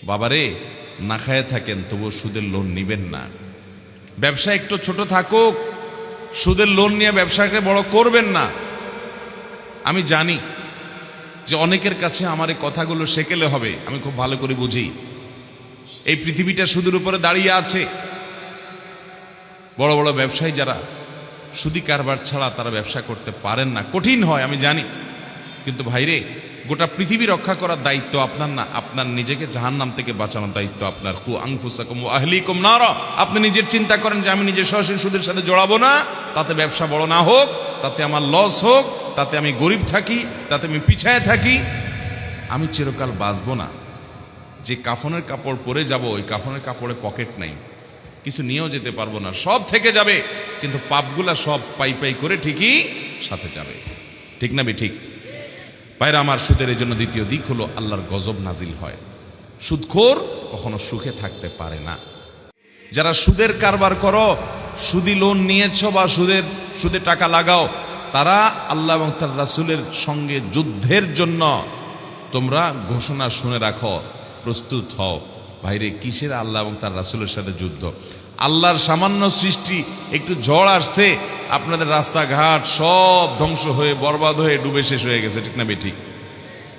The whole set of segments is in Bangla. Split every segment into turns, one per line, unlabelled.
বাবারে, না খায় থাকেন তবুও সুদের লোন নিবেন না। ব্যবসা একটু ছোট থাকুক, সুদের লোন নিয়ে ব্যবসাকে বড় করবেন না। আমি জানি যে অনেকের কাছে আমার এই কথাগুলো শেখেলে হবে, আমি খুব ভালো করে বুঝি। এই পৃথিবীটা সুদের উপরে দাঁড়িয়ে আছে। বড় বড় ব্যবসায়ী যারা সুদি কারবার ছাড়া তারা ব্যবসা করতে পারেন না, কঠিন হয় আমি জানি। কিন্তু ভাইরে, গোটা পৃথিবী রক্ষা করার দায়িত্ব আপনার না, আপনার নিজেকে জাহান্নাম থেকে বাঁচানোর দায়িত্ব আপনার। কু আনফুসাকুম ওয়া আহলিকুম নারা। আপনি নিজের চিন্তা করেন যে আমি নিজে সরাসরি সুদের সাথে জড়াবো না, তাতে ব্যবসা বড় না হোক, তাতে আমার লস হোক, তাতে আমি গরিব থাকি, তাতে আমি পিছায় থাকি, আমি চিরকাল বাঁচবো না। যে কাফনের কাপড় পরে যাব, ওই কাফনের কাপড়ে পকেট নাই, কিছু নিয়েও যেতে পারবো না, সব থেকে যাবে, কিন্তু পাপগুলা সব পাই পাই করে ঠিকই সাথে যাবে। ঠিক না ঠিক? পায়রা আমার, সুদের এই জন্য দ্বিতীয় দিক হলো আল্লাহর গজব নাজিল হয়। সুদখোর কখনো সুখে থাকতে পারে না। যারা সুদের কারবার করো, সুদি লোন নিয়েছ বা সুদে টাকা লাগাও, তারা আল্লাহ এবং তার রাসূলের সঙ্গে যুদ্ধের জন্য তোমরা ঘোষণা শুনে রাখো, প্রস্তুত হও। ভাইরে, কিসের আল্লাহ এবং তার রাসূলের সাথে যুদ্ধ? আল্লাহর সামান্য সৃষ্টি, একটু ঝড় আসছে, আপনাদের রাস্তাঘাট সব ধ্বংস হয়ে বরবাদ হয়ে ডুবে শেষ হয়ে গেছে। ঠিক না ঠিক?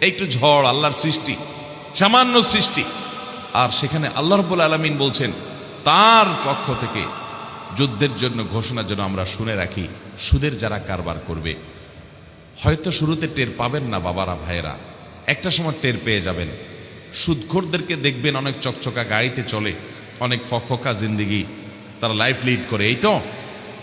একটু ঝড়, আল্লাহর সৃষ্টি, সামান্য সৃষ্টি, আর সেখানে আল্লাহ রাব্বুল আলামিন বলছেন তার পক্ষ থেকে যুদ্ধের জন্য ঘোষণা যেন আমরা শুনে রাখি। সুদের যারা কারবার করবে, হয়তো শুরুতে টের পাবেন না বাবারা ভাইয়েরা, একটা সময় টের পেয়ে যাবেন। সুদখোরদেরকে দেখবেন অনেক চকচকা গাড়িতে চলে, অনেক ফকফকা জিন্দিগি তারা লাইফ লিড করে। এই তো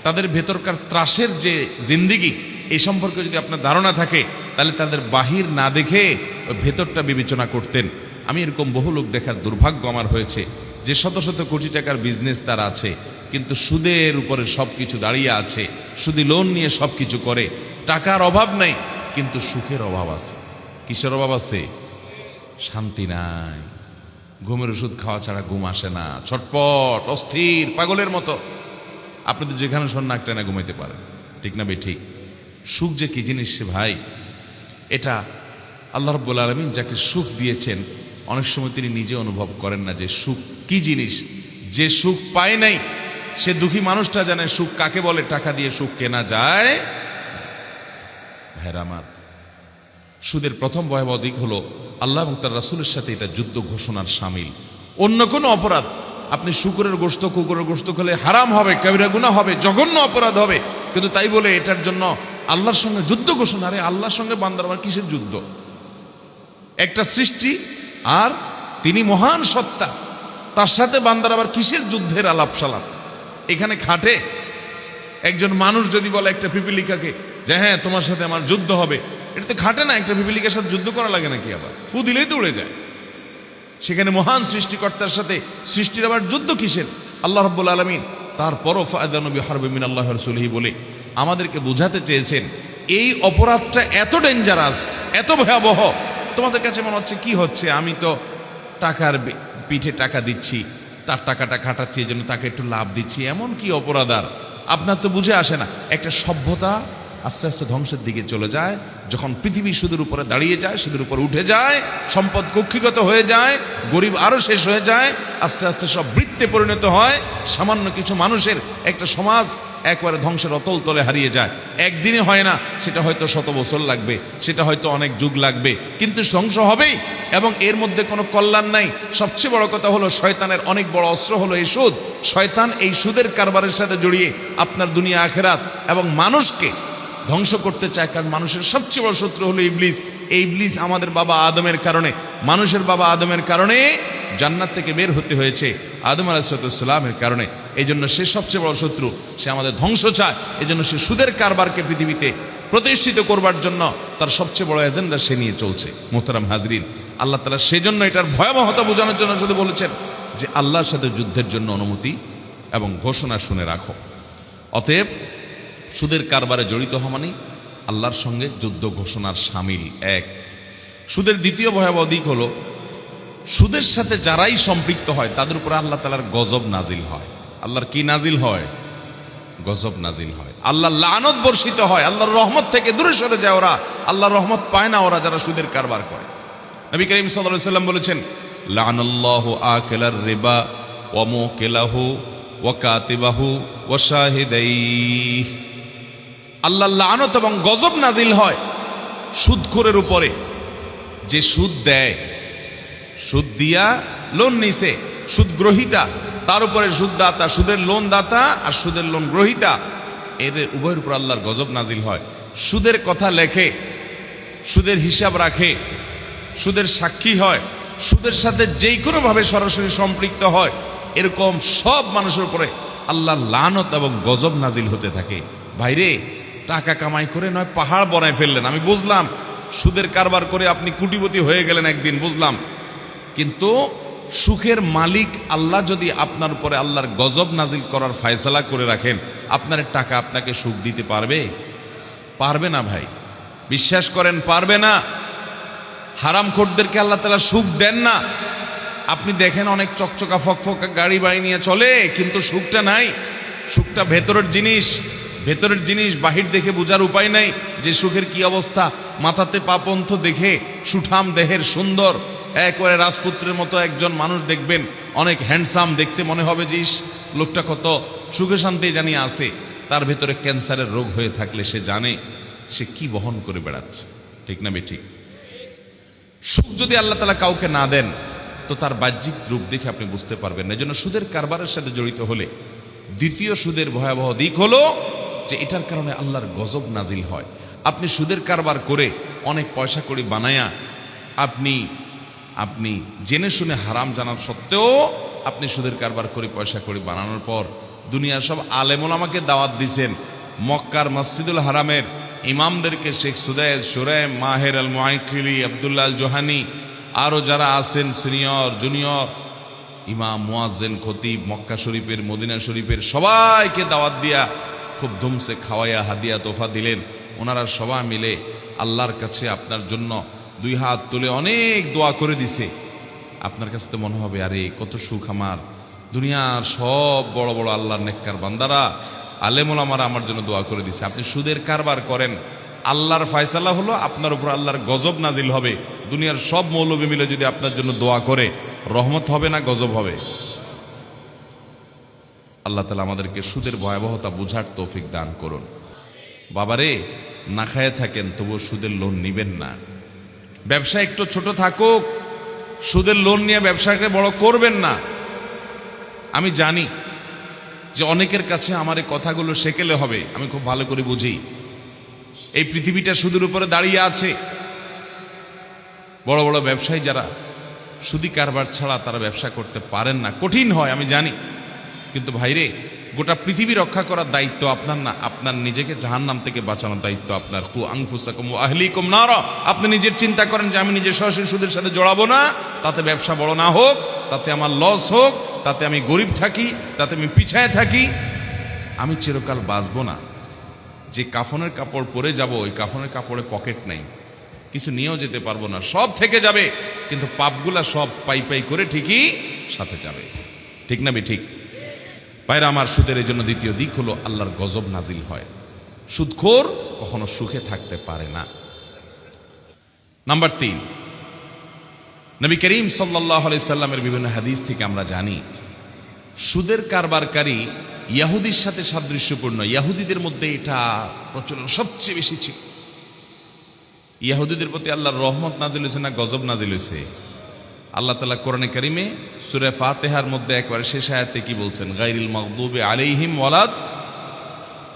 তাদের ভেতরকার ত্রাসের যে জিন্দিগি, এই সম্পর্কে যদি আপনার ধারণা থাকে, তাহলে তাদের বাহির না দেখে ওই ভেতরটা বিবেচনা করতেন। আমি এরকম বহু লোক দেখার দুর্ভাগ্য আমার হয়েছে, যে শত শত কোটি টাকার বিজনেস তার আছে, কিন্তু সুদের উপরে সব কিছু দাঁড়িয়ে আছে, সুদি লোন নিয়ে সব কিছু করে। টাকার অভাব নেই, কিন্তু সুখের অভাব আছে। কিসের অভাব আছে? শান্তি নাই, ঘুমের ওষুধ খাওয়া ছাড়া ঘুম আসে না, ছটপট, অস্থির, পাগলের মতো। আপনি তো যেখানে শোন নাক টেনে ঘুমাইতে পারেন। ঠিক না ঠিক? সুখ যে কি জিনিস সে ভাই, এটা আল্লাহ রাব্বুল আলামিন যাকে সুখ দিয়েছেন, অনেক সময় তিনি নিজে অনুভব করেন না যে সুখ কি জিনিস। যে সুখ পায় নাই, সে দুঃখী মানুষটা জানে সুখ কাকে বলে। টাকা দিয়ে সুখ কেনা যায়? ভাইরা আমার, সুদের প্রথম ভয়াবহ দিক হলো আল্লাহ এবং তার রাসূলের সাথে এটা যুদ্ধ ঘোষণার শামিল। অন্য কোনো অপরাধ, আপনি শুকরের গোশত, কুকুরের গোশত খেলে হারাম হবে, কবিরা গুনাহ হবে, জঘন্য অপরাধ হবে, কিন্তু তাই বলে এটার জন্য আল্লাহর সঙ্গে যুদ্ধ ঘোষণা। আরে আল্লাহর সঙ্গে বান্দার আবার কিসের যুদ্ধ? একটা সৃষ্টি, আর তিনি মহান সত্তা, তার সাথে বান্দার আবার কিসের যুদ্ধের আলাপ সালাপ? এখানে খাটে? একজন মানুষ যদি বলে একটা পিপিলিকাকে যে হ্যাঁ তোমার সাথে আমার যুদ্ধ হবে, এটা তো খাটে না। একটা পিপিলিকার সাথে যুদ্ধ করা লাগে নাকি? আবার ফু দিলেই তো উড়ে যায়। সেখানে মহান সৃষ্টিকর্তার সাথে সৃষ্টির আবার যুদ্ধ কিসের? আল্লাহ রাব্বুল আলামিন তারপরও ফাআযানু বিহারবিন মিনাল্লাহি ওয়া রাসূলিহি বলে আমাদেরকে বোঝাতে চেয়েছেন এই অপরাধটা এত ডেঞ্জারাস, এত ভয়াবহ। তোমাদের কাছে মনে হচ্ছে কি হচ্ছে, আমি তো টাকার পিঠে টাকা দিচ্ছি, তার টাকাটা খাটাচ্ছি, এই জন্য তাকে একটু লাভ দিচ্ছি, এমন কি অপরাধ? আর আপনার তো বুঝে আসে না। একটা সভ্যতা আস্তে আস্তে ধ্বংসের দিকে চলে যায় যখন পৃথিবী সুদের উপরে দাঁড়িয়ে যায়, সুদের উপর উঠে যায়, সম্পদ কক্ষিগত হয়ে যায়, গরিব আরো শেষ হয়ে যায়, আস্তে আস্তে সব বৃত্তে পরিণত হয়। সামান্য কিছু মানুষের একটা সমাজ একবারে ধ্বংসের অতল তলে হারিয়ে যায়। একদিনে হয় না, সেটা হয়তো 100 বছর লাগবে, সেটা হয়তো অনেক যুগ লাগবে, কিন্তু ধ্বংস হবেই। এবং এর মধ্যে কোনো কল্যাণ নাই। সবচেয়ে বড় কথা হলো শয়তানের অনেক বড় অস্ত্র হলো এই সুদ। শয়তান এই সুদের কারবারের সাথে জড়িয়ে আপনার দুনিয়া আখেরাত এবং মানুষকে ধ্বংস করতে চায়। কারণ মানুষের সবচেয়ে বড় শত্রু হলো ইবলিস। এই ইবলিস আমাদের বাবা আদমের কারণে, মানুষের বাবা আদমের কারণে জান্নাত থেকে বের হতে হয়েছে, আদম আলাইহিস সালামের কারণে। এই জন্য সে সবচেয়ে বড় শত্রু, সে আমাদের ধ্বংস চায়। এই জন্য সে সুদের কারবারকে পৃথিবীতে প্রতিষ্ঠিত করবার জন্য তার সবচেয়ে বড় এজেন্ডা সে নিয়ে চলছে। মোহতারাম হাজরিন, আল্লাহ তাআলা সেজন্য এটার ভয়াবহতা বোঝানোর জন্য শুধু বলেছেন যে আল্লাহর সাথে যুদ্ধের জন্য অনুমতি এবং ঘোষণা শুনে রাখো। অতএব সুদের কারবারে জড়িত হওয়া মানে আল্লাহর সঙ্গে যুদ্ধ ঘোষণার শামিল। এক, সুদের দ্বিতীয় ভয়াবহ দিক হলো সুদের সাথে যারাই সম্পৃক্ত হয় তাদের উপর আল্লাহ তাআলার গজব নাজিল হয়। আল্লাহর কি নাজিল হয়? গজব নাজিল হয়। আল্লাহর লানত বর্ষিত হয়, আল্লাহর রহমত থেকে দূরে সরে যায় ওরা। আল্লাহর রহমত পায় না ওরা যারা সুদের কারবার করে। নবী করিম সাল্লাল্লাহু আলাইহি ওয়াসাল্লাম বলেছেন, লানাল্লাহু আকিলার রিবা ওয়া মুকিলাহু ওয়া কাতিবাহু ওয়া শাহিদাইহি। আল্লাহর লানত এবং গজব নাজিল হয় সুদখোরের উপরে, যে সুদ দেয়, সুদ দিয়া লোন নিছে, সুদ গ্রহীতা, তার উপরে সুদদাতা, সুদের লোন দাতা আর সুদের লোন গ্রহীতা, এদের উভয়ের উপর আল্লাহর গজব নাজিল হয়। সুদের কথা লেখে, সুদের হিসাব রাখে, সুদের সাক্ষী হয়, সুদের সাথে যেই কোনোভাবে সরাসরি সম্পৃক্ত হয়, এরকম সব মানুষের উপরে আল্লাহর লানত এবং গজব নাজিল হতে থাকে। ভাইরে, টাকা কামাই করে নয় পাহাড় বনায় ফেললেন, আমি বুঝলাম, সুদের কারবার করে আপনি কোটিপতি হয়ে গেলেন একদিন, বুঝলাম, কিন্তু সুখের মালিক আল্লাহ যদি আপনার উপরে আল্লাহর গজব নাজিল করার ফয়সালা করে রাখেন, আপনার টাকা আপনাকে সুখ দিতে পারবে? পারবে না ভাই, বিশ্বাস করেন, পারবে না। হারামখোরদেরকে আল্লাহ তাআলা সুখ দেন না। আপনি দেখেন অনেক চকচকা ফকফকা গাড়ি বাড়ি নিয়ে চলে, কিন্তু সুখটা নাই। সুখটা ভেতরের জিনিস, ভেতরের জিনিস বাহির দেখে বোঝার উপায় নাই যে সুখের কি অবস্থা। মাথাতে পাপন্থ দেখে সুঠাম দেহের সুন্দর একবারে রাজপুত্রের মতো একজন মানুষ দেখবেন, অনেক হ্যান্ডসাম, দেখতে মনে হবে যে লোকটা কত সুখে শান্তি জানিয়ে আছে, তার ভেতরে ক্যান্সারের রোগ হয়ে থাকলে সে জানে সে কি বহন করে বেড়াচ্ছে। ঠিক না বেঠিক? সুখ যদি আল্লাহ তাআলা কাউকে না দেন তো তার বাহ্যিক রূপ দেখে আপনি বুঝতে পারবেন না। এজন্য সুদের কারবারের সাথে জড়িত হলে দ্বিতীয় সুদের ভয়াবহ দিক হলো যে এটার কারণে আল্লাহর গজব নাজিল হয়। আপনি সুদের কারবার করে অনেক পয়সা কড়ি বানায়া আপনি জেনে শুনে হারাম জানার সত্ত্বেও আপনি সুদের কারবার করে পয়সা কড়ি বানানোর পর দুনিয়ার সব আলেম ওলামাকে দাওয়াত দিছেন, মক্কার মসজিদুল হারামের ইমামদেরকে, শেখ সুদাইদ, সুরাইম, মাহের আল মুআইকিলি, আব্দুল্লাহ আল জোহানি, আরও যারা আছেন সিনিয়র জুনিয়র ইমাম, মুয়াজ্জিন, খতিব, মক্কা শরীফের, মদিনা শরীফের সবাইকে দাওয়াত দিয়া খুব ধুমসে খাওয়াইয়া হাদিয়া তোফা দিলেন। ওনারা সবাই মিলে আল্লাহর কাছে আপনার জন্য দুই হাত তুলে অনেক দোয়া করে দিছে। আপনার কাছে তো মনে হবে আরে কত সুখ আমার, দুনিয়ার সব বড় বড় আল্লাহর নেককার বান্দারা, আলেম ওলামারা আমার জন্য দোয়া করে দিছে। আপনি সুদের কারবার করেন, আল্লাহর ফয়সালা হলো আপনার উপর আল্লাহর গজব নাজিল হবে। দুনিয়ার সব মৌলবী মিলে যদি আপনার জন্য দোয়া করে, রহমত হবে না গজব হবে? আল্লাহ তাআলা আমাদেরকে সুদের ভয়াবহতা বুঝার তৌফিক দান করুন। বাবারে, না খায়ে থাকেন তবুও সুদের লোন নিবেন না। ব্যবসা একটু ছোট থাকুক, সুদের লোন নিয়ে ব্যবসাকে বড় করবেন না। আমি জানি যে অনেকের কাছে আমার এই কথাগুলো শেকেলে হবে, আমি খুব ভালো করে বুঝি। এই পৃথিবীটা সুদের উপরে দাঁড়িয়ে আছে। বড় বড় ব্যবসায়ী যারা সুদি কারবার ছাড়া তারা ব্যবসা করতে পারেন না, কঠিন হয় আমি জানি, কিন্তু ভাইরে, গোটা পৃথিবী রক্ষা করার দায়িত্ব আপনার না, আপনার নিজেকে জাহান্নাম থেকে বাঁচানোর দায়িত্ব আপনার। কু আনফুসাকুম ওয়া আহলিকুম নারা। আপনি নিজের চিন্তা করেন যে আমি নিজে সরাসরি সুদের সাথে জড়াবো না, তাতে ব্যবসা বড় না হোক, তাতে আমার লস হোক, তাতে আমি গরিব থাকি, তাতে আমি পিছায় থাকি, আমি চিরকাল বাঁচবো না। যে কাফনের কাপড় পরে যাব, ওই কাফনের কাপড়ে পকেট নাই, কিছু নিয়েও যেতে পারবো না, সব থেকে যাবে, কিন্তু পাপগুলা সব পাই পাই করে ঠিকই সাথে যাবে। ঠিক না ঠিক? ভাইরা আমার, সুদের এই জন্য দ্বিতীয় দিক হলো আল্লাহর গজব নাজিল হয়। সুদখোর কখনো সুখে থাকতে পারে না। নাম্বার 3, নবী করিম সাল্লাল্লাহু আলাইহি সাল্লামের বিভিন্ন হাদিস থেকে আমরা জানি সুদের কারবারকারী ইহুদির সাথে সাদৃশ্যপূর্ণ। ইহুদিদের মধ্যে এটা প্রচলন সবচেয়ে বেশি ছিল। ইহুদিদের প্রতি আল্লাহর রহমত নাজিল হয়েছে না গজব নাজিল হয়েছে? আল্লাহ তাআলা কোরআনে কারিমে সূরা ফাতিহার মধ্যে একবারে শেষ আয়াতে কি বলছেন? গায়রিল মাগদুবি আলাইহিম ওয়ালাদ।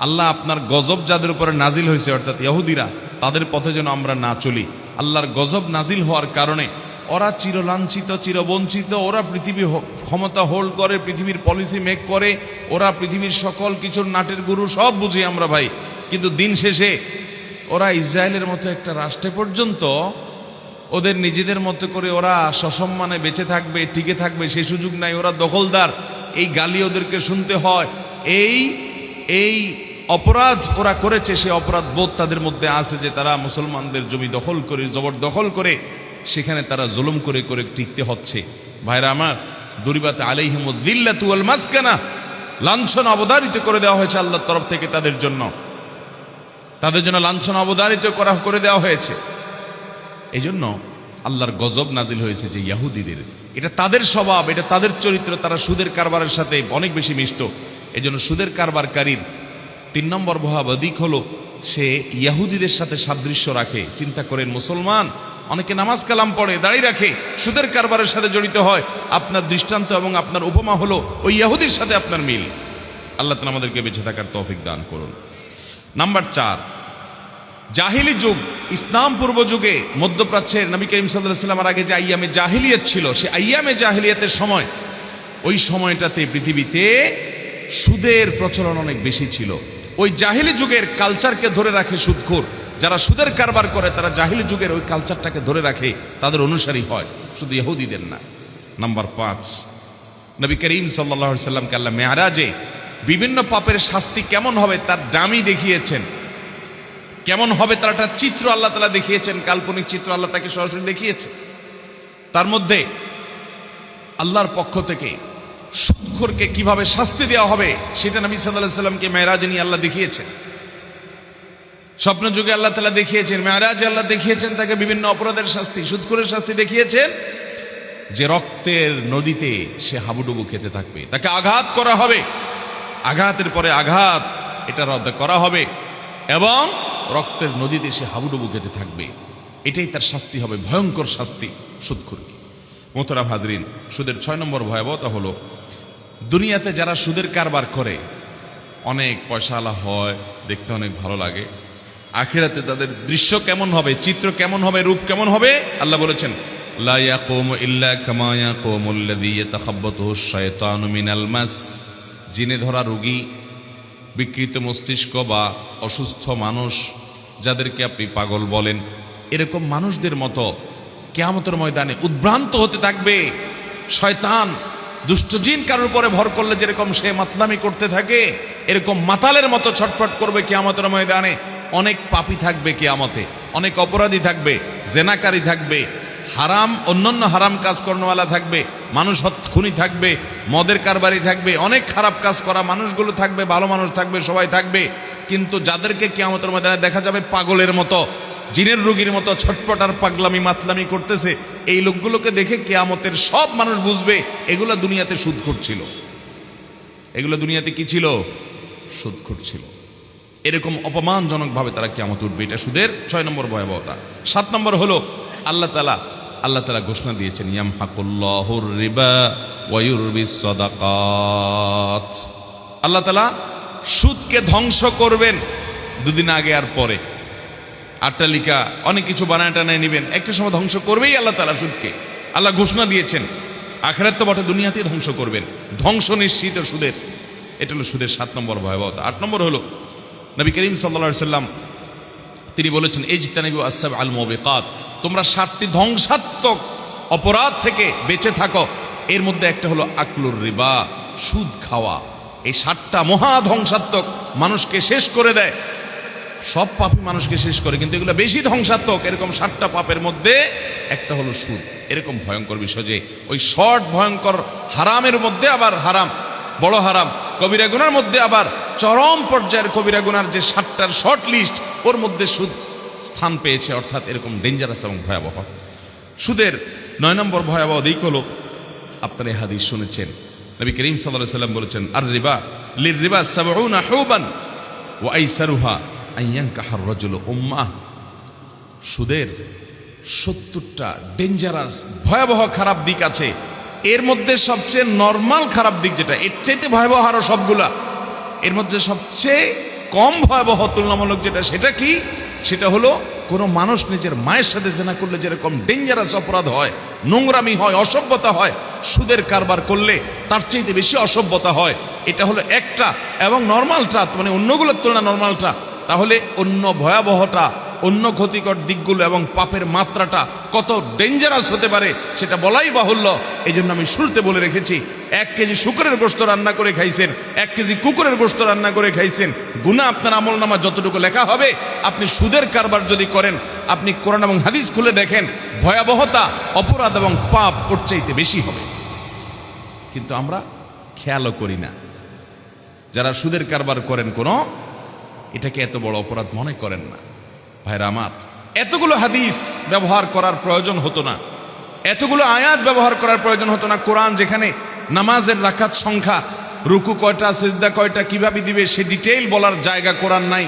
আল্লাহ আপনার গজব যাদের উপরে নাজিল হয়েছে, অর্থাৎ ইহুদিরা, তাদের পথে যেন আমরা না চলি। আল্লাহর গজব নাজিল হওয়ার কারণে ওরা চিরলাঞ্ছিত, চিরবঞ্চিত, ওরা পৃথিবী ক্ষমতা হোল্ড করে, পৃথিবীর পলিসি মেক করে, ওরা পৃথিবীর সকল কিছুর নাটের গুরু, সব বুঝি আমরা ভাই, কিন্তু দিন শেষে ওরা ইসরায়েলের মতো একটা রাষ্ট্রে পর্যন্ত ওদের নিজেদের মতো করে ওরা সসম্মানে বেঁচে থাকবে, টিকে থাকবে সেই সুযোগ নাই। ওরা দখলদার, এই গালি ওদেরকে শুনতে হয়। এই অপরাধ ওরা করেছে, সেই অপরাধ বোধ তাদের মধ্যে আছে যে তারা মুসলমানদের জমি দখল করে, জবরদখল করে সেখানে তারা জুলুম করে করে টিকতে হচ্ছে। ভাইরা আমার, দুরিবাত আলাইহিমুদ যিল্লাতু ওয়াল মাসকানা, লাঞ্ছনা অবধারিত করে দেওয়া হয়েছে আল্লাহর তরফ থেকে তাদের জন্য লাঞ্ছনা অবধারিত করে দেওয়া হয়েছে। এই জন্য আল্লাহর গজব নাজিল হয়েছে যে ইহুদিদের এটা তাদের স্বভাব, এটা তাদের চরিত্র, তারা সুদের কারবারের সাথে অনেক বেশি মিশত। এই জন্য সুদের কারবারকারীর 3 নম্বর ভয়াবহ দিক হলো সে ইহুদিদের সাথে সাদৃশ্য রাখে। চিন্তা করেন, মুসলমান অনেকে নামাজ কালাম পড়ে, দাঁড়িয়ে রাখে, সুদের কারবারের সাথে জড়িত হয়। আপনার দৃষ্টান্ত এবং আপনার উপমা হলো ওই ইহুদির সাথে আপনার মিল। আল্লাহ তাআলা আমাদেরকে বেঁচে থাকার তৌফিক দান করুন। নাম্বার 4, জাহিলি যুগ, ইসলাম পূর্ব যুগে মধ্যপ্রাচ্যের নবী করিম সাল্লাল্লাহু আলাইহি ওয়াসাল্লামের আগে যে আইয়ামে জাহিলিয়াত ছিল, সে আইয়ামে জাহিলিয়াতের সময়, ওই সময়টাতে পৃথিবীতে সুদের প্রচলন অনেক বেশি ছিল। ওই জাহিলি যুগের কালচারকে ধরে রাখে সুদখোর। যারা সুদের কারবার করে তারা জাহিলি যুগের ওই কালচারটাকে ধরে রাখে, তাদের অনুসারী হয়, শুধু ইহুদিদের না। নাম্বার 5, নবী করিম সাল্লাল্লাহু আলাইহি ওয়াসাল্লামকে আল্লাহ মেরাজে বিভিন্ন পাপের শাস্তি কেমন হবে তার ডামি দেখিয়েছেন, কেমন হবে তার একটা চিত্র আল্লাহ তাআলা দেখিয়েছেন, কাল্পনিক চিত্র আল্লাহ তাকে সরাসরি দেখিয়েছে। তার মধ্যে আল্লাহর পক্ষ থেকে সুদখোরকে কিভাবে শাস্তি দেওয়া হবে সেটা নবী সাল্লাল্লাহু আলাইহি ওয়াসাল্লামকে মেরাজে নিয়ে আল্লাহ দেখিয়েছেন। স্বপ্ন যুগে আল্লাহ তাআলা দেখিয়েছেন, মেরাজে আল্লাহ দেখিয়েছেন তাকে বিভিন্ন অপরাধের শাস্তি, সুদখোরের শাস্তি দেখিয়েছেন, যে রক্তের নদীতে সে হাবুডুবু খেতে থাকবে, তাকে আঘাত করা হবে, আঘাতের পরে আঘাত এটা রদ করা হবে এবং রক্তের নদীতে সে হাবুডুবু খেতে থাকবে। এটাই তার শাস্তি হবে, ভয়ঙ্কর শাস্তি সুদখোরকে। মোহতারাম হাজরিন, সুদের 6 নম্বর ভয়াবহতা হলো দুনিয়াতে যারা সুদের কারবার করে অনেক পয়সাওয়ালা হয়, দেখতে অনেক ভালো লাগে, আখিরাতে তাদের দৃশ্য কেমন হবে, চিত্র কেমন হবে, রূপ কেমন হবে? আল্লাহ বলেছেন, লা ইয়াকুমু ইল্লা কামা ইয়াকুমুল লাযী ইয়াতাখাব্বাতুহু শাইতানু মিনাল মাস। জিনে ধরা রোগী, বিকৃত মস্তিষ্ক বা অসুস্থ মানুষ, যাদেরকে আপনি পাগল বলেন, এরকম মানুষদের মতো কিয়ামতের ময়দানে উদ্ভ্রান্ত হতে থাকবে। শয়তান, দুষ্ট জিন কারোর উপরে ভর করলে যেরকম সে মাতলামি করতে থাকে, এরকম মাতালের মতো ছটফট করবে কিয়ামতের ময়দানে। অনেক পাপী থাকবে কিয়ামতে, অনেক অপরাধী থাকবে, জেনাকারী থাকবে, হারাম অন্যান্য হারাম কাজ করানোওয়ালা থাকবে, মানুষ খুনি থাকবে, মদের কারবারি থাকবে, অনেক খারাপ কাজ করা মানুষগুলো থাকবে, ভালো মানুষ থাকবে, সবাই থাকবে। কিন্তু যাদেরকে কিয়ামতের ময়দানে দেখা যাবে পাগলের মতো, জিনের রোগীর মতো ছটপট আর পাগলামি মাতলামি করতেছে, এই লোকগুলোকে দেখে কিয়ামতের সব মানুষ বুঝবে এগুলো দুনিয়াতে সুদখোর ছিল। এগুলো দুনিয়াতে কি ছিল? সুদখোর ছিল। এরকম অপমানজনকভাবে তারা কিয়ামতে উঠবে। এটা সুদের 6 নম্বর ভয়াবহতা। 7 নম্বর হলো আল্লাহ তাআলা ঘোষণা দিয়েছেন, ইয়ামহাকুল্লাহুর রিবা ওয়া ইউরবিস সাদাকাত। আল্লাহ তাআলা সুদকে ধ্বংস করবেন। দুদিন আগে আর পরে আট্টালিকা অনেক কিছু বানায় টানায় নেবেন, একটা সময় ধ্বংস করবেই আল্লাহ তাআলা সুদকে। আল্লাহ ঘোষণা দিয়েছেন, আখিরাত তো বটে, দুনিয়াতেই ধ্বংস করবেন, ধ্বংস নিশ্চিত সুদের। এটা হলো সুদের 7 নম্বর ভয়াবহতা। 8 নম্বর হলো নবী করিম সাল্লাল্লাহু আলাইহি সাল্লাম তিনি বলেছেন, ইজতানিবু আস-সাবআল মুবিকাত, তোমরা 7টি ধ্বংসাত্মক অপরাধ থেকে বেঁচে থাকো। এর মধ্যে একটা হলো আকলুর রিবা, সুদ খাওয়া। এই 7টা মহা ধ্বংসাত্মক, মানুষকে শেষ করে দেয়। সব পাপই মানুষকে শেষ করে, কিন্তু এগুলো বেশি ধ্বংসাত্মক। এরকম 7টা পাপের মধ্যে একটা হলো সুদ। এরকম ভয়ঙ্কর বিষয় যে ওই শর্ট ভয়ঙ্কর হারামের মধ্যে আবার হারাম, বড় হারাম, কবিরা গুনার মধ্যে আবার চরম পর্যায়ের কবিরা গুনার যে 7টার শর্ট লিস্ট, ওর মধ্যে সুদ স্থান পেয়েছে। অর্থাৎ এরকম ডেঞ্জারাস এবং ভয়াবহ। সুদের 9 নম্বর ভয়াবহ দিক হলো, আপনারা এই হাদিস শুনেছেন, নবী করিম সাল্লাল্লাহু আলাইহি সাল্লাম বলেছেন, আর রিবা লির রিবা 70 হুবান ওয়া আইসারুহা আইয়ানকাহার রাজুলু উম্মাহ। সুদের 70টা ডেঞ্জারাস ভয়াবহ খারাপ দিক আছে। এর মধ্যে সবচেয়ে নরমাল খারাপ দিক যেটা, এর চাইতে ভয়াবহ আরো সবগুলা, এর মধ্যে সবচেয়ে কম ভয়াবহ তুলনামূলক যেটা, সেটা কি? সেটা হলো কোনো মানুষ নিজের মায়ের সাথে জেনা করলে যেরকম ডেঞ্জারাস অপরাধ হয়, নোংরামি হয়, অসভ্যতা হয়, সুদের কারবার করলে তার চাইতে বেশি অসভ্যতা হয়। এটা হলো একটা। এবং নর্মালটা মানে অন্যগুলোর তুলনায় নর্মালটা, তাহলে অন্য ভয়াবহটা, অন্য ক্ষতিকর দিকগুলো এবং পাপের মাত্রাটা কত ডেঞ্জারাস হতে পারে সেটা বলাই বাহুল্য। এই জন্য আমি শুরুতে বলে রেখেছি, 1 কেজি শুকরের গোশত রান্না করে খাইছেন, 1 কেজি কুকুরের গোশত রান্না করে খাইছেন, গুনাহ আপনার আমলনামা যতটুকু লেখা হবে। আপনি সুদের কারবার যদি করেন, আপনি কোরআন এবং হাদিস খুলে দেখেন, ভয়াবহতা, অপরাধ এবং পাপ ওর চাইতে বেশি হবে। কিন্তু আমরা খেয়ালও করি না। যারা সুদের কারবার করেন, কোনো এটাকে এত বড় অপরাধ মনে করেন না। ভাইরা আমার, এতগুলো হাদিস ব্যবহার করার প্রয়োজন হতো না। এতগুলো আয়াত ব্যবহার করার প্রয়োজন হতো না। কোরআন যেখানে নামাজের রাকাত সংখ্যা, রুকু কয়টা, সিজদা কয়টা, কিভাবে দিবে সে ডিটেইল বলার জায়গা কোরআন নাই,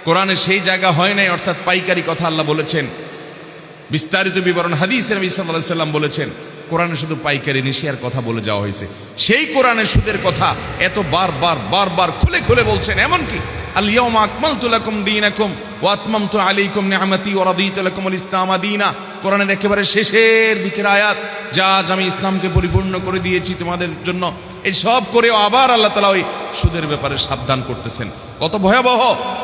কোরআনে সেই জায়গা হয় নাই। অর্থাৎ পাইকারি কথা আল্লাহ বলেছেন, বিস্তারিত বিবরণ হাদিসে নবী সাল্লাল্লাহু আলাইহি সাল্লাম বলেছেন। কোরআনে শুধু পাইকারি নেশিয়ার কথা বলে যাওয়া হয়েছে। সেই কোরআনের সুদের কথা এত বারবার খুলে খুলে বলছেন। এমনকি আল ইয়াউমা আকমালতু লাকুম দীনাকুম ওয়া আতমামতু আলাইকুম নি'মাতি ওয়া রাদিতু লাকুমুল ইসলাম দীনা। কোরআনের একেবারে শেষের দিকের আয়াত, যা আজ আমি ইসলামকে পরিপূর্ণ করে দিয়েছি তোমাদের জন্য। এই সব করেও আবার আল্লাহ তাআলা ওই সুদের ব্যাপারে সাবধান করতেছেন। কত ভয়াবহ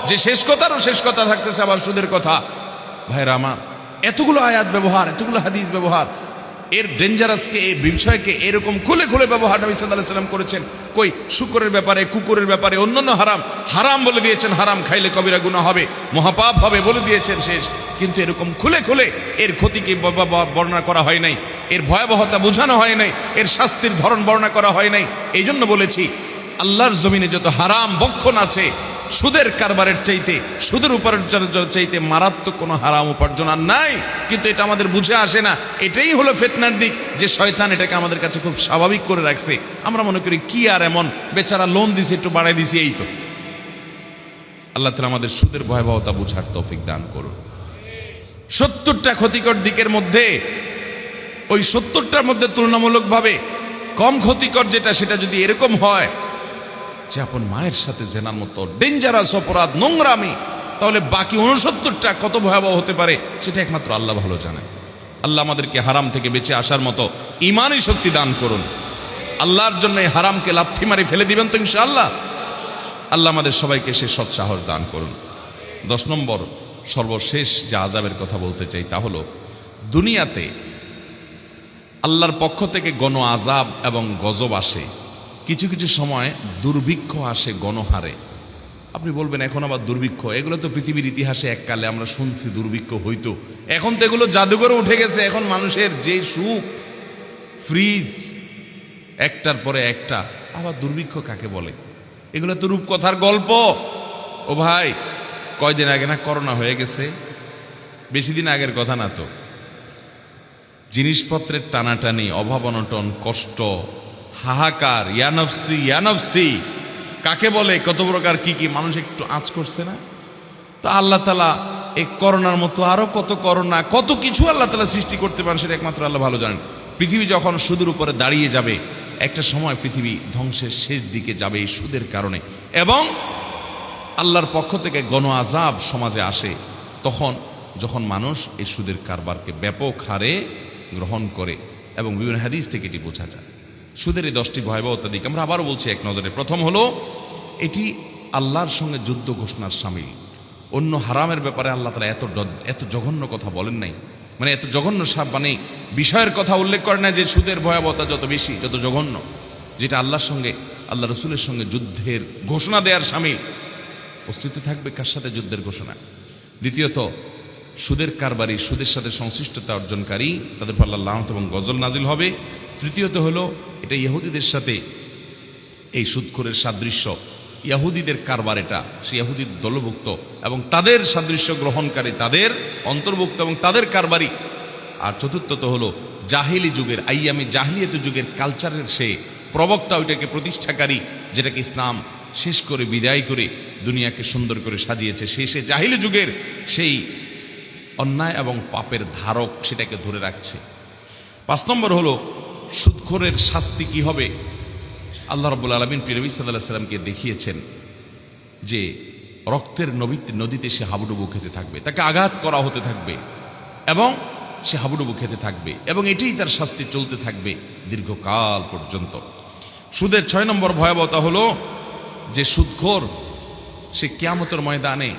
যে শেষ কথারও শেষ কথা থাকতেছে আবার সুদের কথা। ভাইরা আমার, এতগুলো আয়াত ব্যবহার, এতগুলো হাদিস ব্যবহার, এর ডেঞ্জারাসকে, এই বিষয়কে এরকম খুলে খুলে ব্যবহার নবী সাল্লাল্লাহু আলাইহি সাল্লাম করেছেন। কই শুকরের ব্যাপারে, কুকুরের ব্যাপারে, অন্যান্য হারাম বলে দিয়েছেন, হারাম খাইলে কবিরা গুনাহ হবে, মহাপাপ হবে বলে দিয়েছেন শেষ। কিন্তু এরকম খুলে খুলে এর ক্ষতিকে বর্ণনা করা হয় নাই, এর ভয়াবহতা বোঝানো হয় নাই, এর শাস্তির ধরন বর্ণনা করা হয় নাই। এই জন্য বলেছি, আল্লাহর জমিনে যত হারাম বক্ষণ আছে, সুদের কারবারের চাইতে, সুদের উপার্জনের চাইতে মারাত্মক কোনো হারাম উপার্জন আর নাই। কিন্তু এটা আমাদের বুঝে আসে না। এটাই হলো ফিতনার দিক, যে শয়তান এটাকে আমাদের কাছে খুব স্বাভাবিক করে রাখছে। আমরা মনে করি কি আর এমন, বেচারা লোন দিছে, একটু বাড়াই দিছি, এই তো। আল্লাহ তাআলা আমাদের সুদের ভয়াবহতা বুঝার তৌফিক দান করুন। 70টা ক্ষতিকর দিকের মধ্যে ওই 70টার মধ্যে তুলনামূলকভাবে কম ক্ষতিকর যেটা, সেটা যদি এরকম হয় যে আপন মায়ের সাথে জেনার মতো ডেঞ্জারাস অপরাধ, নোংরামি, তাহলে বাকি 69টা কত ভয়াবহ হতে পারে সেটা একমাত্র আল্লাহ ভালো জানেন। আল্লাহ আমাদেরকে হারাম থেকে বেঁচে আসার মতো ঈমানি শক্তি দান করুন। আল্লাহর জন্য এই হারামকে লাথি মারি ফেলে দিবেন তো ইনশাআল্লাহ। আল্লাহ আমাদের সবাইকে সে সৎ সাহস দান করুন। 10 নম্বর সর্বশেষ যে আযাবের কথা বলতে চাই তা হলো, দুনিয়াতে আল্লাহর পক্ষ থেকে গণ আযাব এবং গজব আসে। কিছু কিছু সময় দুর্ভিক্ষ আসে গণহারে। আপনি বলবেন এখন আবার দুর্ভিক্ষ? এগুলো তো পৃথিবীর ইতিহাসে এককালে আমরা শুনছি দুর্ভিক্ষ হইতো, এখন তো এগুলো জাদুঘরে উঠে গেছে। এখন মানুষের যে সুখ, ফ্রিজ একটার পরে একটা, আবার দুর্ভিক্ষ কাকে বলে? এগুলো তো রূপকথার গল্প। ও ভাই, কয়দিন আগে না করোনা হয়ে গেছে, বেশি দিন আগের কথা না তো। জিনিসপত্রের টানাটানি, অভাব অনটন, কষ্ট, হাহাকার, ইয়ানফসি ইয়ানফসি কাকে বলে, কত প্রকার কি কি মানুষ একটু আঁচ করছে না? তো আল্লাহ তাআলা এই করোনার মতো আরো কত করোনা, কত কিছু আল্লাহ তাআলা সৃষ্টি করতে পারেন, সেটা একমাত্র আল্লাহ ভালো জানেন। পৃথিবী যখন সুদের উপরে দাঁড়িয়ে যাবে, একটা সময় পৃথিবী ধ্বংসের শেষ দিকে যাবে এই সুদের কারণে, এবং আল্লাহর পক্ষ থেকে গণ আযাব সমাজে আসে তখন, যখন মানুষ এই সুদের কারবারকে ব্যাপক হারে গ্রহণ করে। এবং বিভিন্ন হাদিস থেকে এটি বোঝা যায়। সুদের এই 10টি ভয়াবহতা দিক আমরা আবারও বলছি এক নজরে। প্রথম হলো, এটি আল্লাহর সঙ্গে যুদ্ধ ঘোষণার শামিল। অন্য হারামের ব্যাপারে আল্লাহ তাআলা এত জঘন্য কথা বলেন নাই, মানে এত জঘন্য মানে বিষয়ের কথা উল্লেখ করে না যে সুদের ভয়াবহতা যত বেশি, যত জঘন্য, যেটা আল্লাহর সঙ্গে, আল্লাহ রসুলের সঙ্গে যুদ্ধের ঘোষণা দেওয়ার শামিল। অস্তিত্ব থাকবে কার সাথে? যুদ্ধের ঘোষণা। দ্বিতীয়ত, সুদের কারবারি, সুদের সাথে সংশ্লিষ্টতা অর্জনকারী, তাদের উপর আল্লাহর লানত এবং গজব নাজিল হবে। তৃতীয়ত হলো, এটা ইহুদিদের সাথে এই সুদখোরের সাদৃশ্য, ইহুদিদের কারবার, এটা সে ইহুদির দলভুক্ত এবং তাদের সাদৃশ্য গ্রহণকারী, তাদের অন্তর্ভুক্ত এবং তাদের কারবারি। আর চতুর্থত হলো, জাহিলি যুগের, আইয়ামি জাহিলিয়াত যুগের কালচারের সে প্রবক্তা, ওইটাকে প্রতিষ্ঠাকারী, যেটাকে ইসলাম শেষ করে বিদায় করে দুনিয়াকে সুন্দর করে সাজিয়েছে, সে জাহিলি যুগের সেই অন্যায় এবং পাপের ধারক, সেটাকে ধরে রাখছে। 5 নম্বর হলো, সুদখোরের শাস্তি কি হবে? আল্লাহ রাব্বুল আলামিন নবী সাল্লাল্লাহু আলাইহি সাল্লামকে দেখিয়েছেন যে রক্তের নদীতে সে হাবুডুবু খেতে থাকবে, তাকে আঘাত করা হতে থাকবে এবং সে হাবুডুবু খেতে থাকবে, এবং এটাই তার শাস্তি চলতে থাকবে দীর্ঘকাল পর্যন্ত। সুদের 6 নম্বর ভয়াবহতা হলো যে সুদখোর সে কিয়ামতের ময়দানে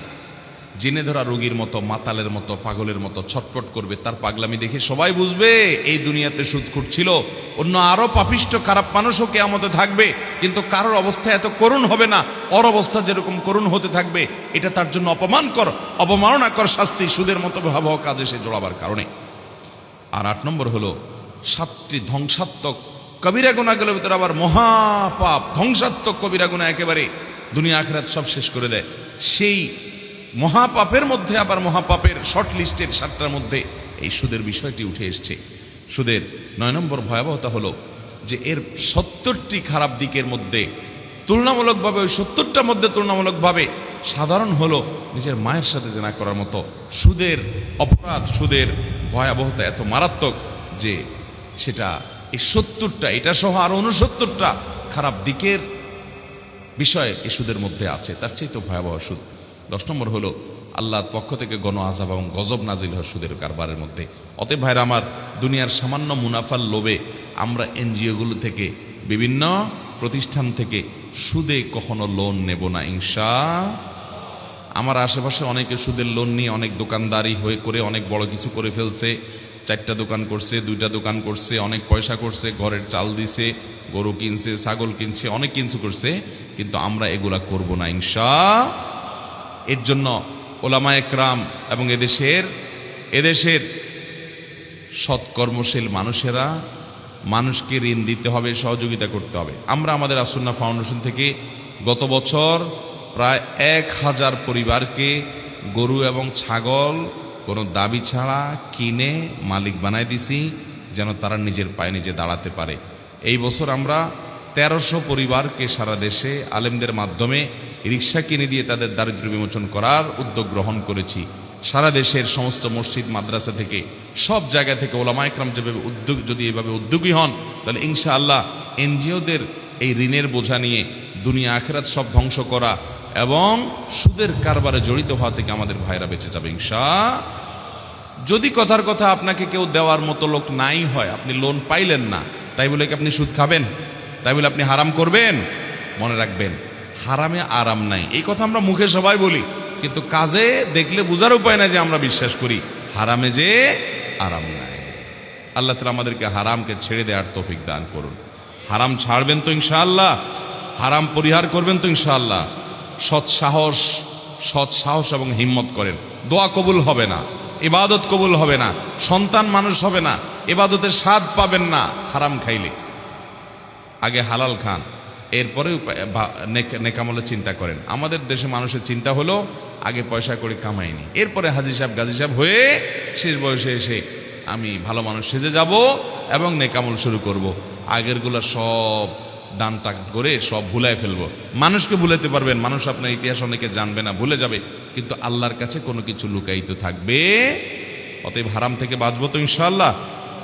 জেনে ধরা রোগীর মতো, মাতালের মতো, পাগলের মতো ছটফট করবে। তার পাগলামি দেখে সবাই বুঝবে এই দুনিয়াতে সুদখোর ছিল। অন্য আরো পাপিষ্ট খারাপ মানুষও কিয়ামতে থাকবে, কিন্তু কারোর অবস্থা এত করুণ হবে না। ওর অবস্থা যেরকম করুণ হতে থাকবে, এটা তার জন্য অবমাননাকর শাস্তি, সুদের মতো ভয়াবহ কাজে সে জড়াবার কারণে। আর 8 নম্বর হলো, 7টি ধ্বংসাত্মক কবিরা গুনাহগুলোর ভিতরে আবার মহাপাপ, ধ্বংসাত্মক কবিরা গুনাহ একেবারে দুনিয়া আখিরাত সব শেষ করে দেয়। সেই মহাপাপের মধ্যে আবার মহাপাপের শর্ট লিস্টের 7টার মধ্যে এই সুদের বিষয়টি উঠে এসছে। সুদের 9 নম্বর ভয়াবহতা হলো যে এর 70টি খারাপ দিকের মধ্যে তুলনামূলকভাবে ওই 70টার মধ্যে তুলনামূলকভাবে সাধারণ হলো নিজের মায়ের সাথে জেনা করার মতো। সুদের অপরাধ, সুদের ভয়াবহতা এত মারাত্মক যে সেটা এই 70টা, এটা সহ আরো 69টা খারাপ দিকের বিষয় এই সুদের মধ্যে আছে। তার চেয়ে তো ভয়াবহ সুদ। 10 নম্বর হলো আল্লাহর পক্ষ থেকে গণ আযাব এবং গজব নাজিল হয় সুদের কারবারের মধ্যে। অতএব ভাইরা আমার, দুনিয়ার সামান্য মুনাফার লোভে আমরা এনজিওগুলো থেকে, বিভিন্ন প্রতিষ্ঠান থেকে সুদে কখনো লোন নেব না আমার আশেপাশে অনেকে সুদের লোন নিয়ে অনেক দোকানদারি হয়ে করে অনেক বড় কিছু করে ফেলছে। 4টা দোকান করছে, 2টা দোকান করছে, অনেক পয়সা করছে, ঘরের চাল দিছে, গরু কিনছে, ছাগল কিনছে, অনেক কিছু করছে। কিন্তু আমরা এগুলা করব না এর জন্য ওলামায়ে কেরাম এবং এদেশের সৎকর্মশীল মানুষেরা মানুষকে ঋণ দিতে হবে, সহযোগিতা করতে হবে। আমরা আমাদের আসুন্নাহ ফাউন্ডেশন থেকে গত বছর প্রায় 1000 পরিবারকে গরু এবং ছাগল কোনো দাবি ছাড়া কিনে মালিক বানায় দিছি, যেন তারা নিজের পায়ে নিজে দাঁড়াতে পারে। এই বছর আমরা 1300 পরিবারকে সারা দেশে আলেমদের মাধ্যমে রিক্সা কিনে দিয়ে তাদের দারিদ্র্য বিমোচন করার উদ্যোগ গ্রহণ করেছি। সারা দেশের সমস্ত মসজিদ, মাদ্রাসা থেকে, সব জায়গা থেকে ওলামায়ে কেরাম যদি এভাবে উদ্যোগী হন, তাহলে ইনশাআল্লাহ এনজিওদের এই ঋণের বোঝা নিয়ে দুনিয়া আখিরাত সব ধ্বংস করা এবং সুদের কারবারে জড়িত হওয়া থেকে আমাদের ভাইরা বেঁচে যাবে যদি কথার কথা আপনাকে কেউ দেওয়ার মতো লোক নাই হয়, আপনি লোন পাইলেন না, তাই বলে কি আপনি সুদ খাবেন? তাই বলে আপনি হারাম করবেন? মনে রাখবেন, হারামে আরাম নাই। এই কথা আমরা মুখে সবাই বলি, কিন্তু কাজে দেখলে বোঝার উপায় না যে আমরা বিশ্বাস করি হারামে যে আরাম নাই। আল্লাহ তাআলা আমাদেরকে হারামকে ছেড়ে দেওয়ার তৌফিক দান করুন। হারাম ছাড়বেন তো ইনশাআল্লাহ, হারাম পরিহার করবেন তো ইনশাআল্লাহ। সৎ সাহস এবং হিম্মত করেন। দোয়া কবুল হবে না, ইবাদত কবুল হবে না, সন্তান মানুষ হবে না, ইবাদতের স্বাদ পাবেন না হারাম খাইলে। আগে হালাল খান, এরপরে নেকামলের চিন্তা করেন। আমাদের দেশে মানুষের চিন্তা হলো আগে পয়সা করে কামাইনি, এরপরে হাজি সাহেব গাজী সাহেব হয়ে শেষ বয়সে এসে আমি ভালো মানুষ সেজে যাব এবং নেকামল শুরু করব। আগেরগুলো সব দান টাক করে সব ভুলায় ফেলবো। মানুষকে ভুলাতে পারবেন, মানুষ আপনার ইতিহাস অনেকে জানবে না, ভুলে যাবে, কিন্তু আল্লাহর কাছে কোনো কিছু লুকায়িত থাকবে। অতএব হারাম থেকে বাঁচবো তো ইনশাআল্লাহ।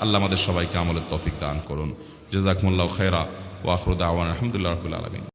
আল্লাহ আমাদের সবাইকে আমলের তৌফিক দান করুন। জাযাকুমুল্লাহু খায়রা ওয়া আখিরু দাওয়ানা আলহামদুলিল্লাহি রাব্বিল আলামিন।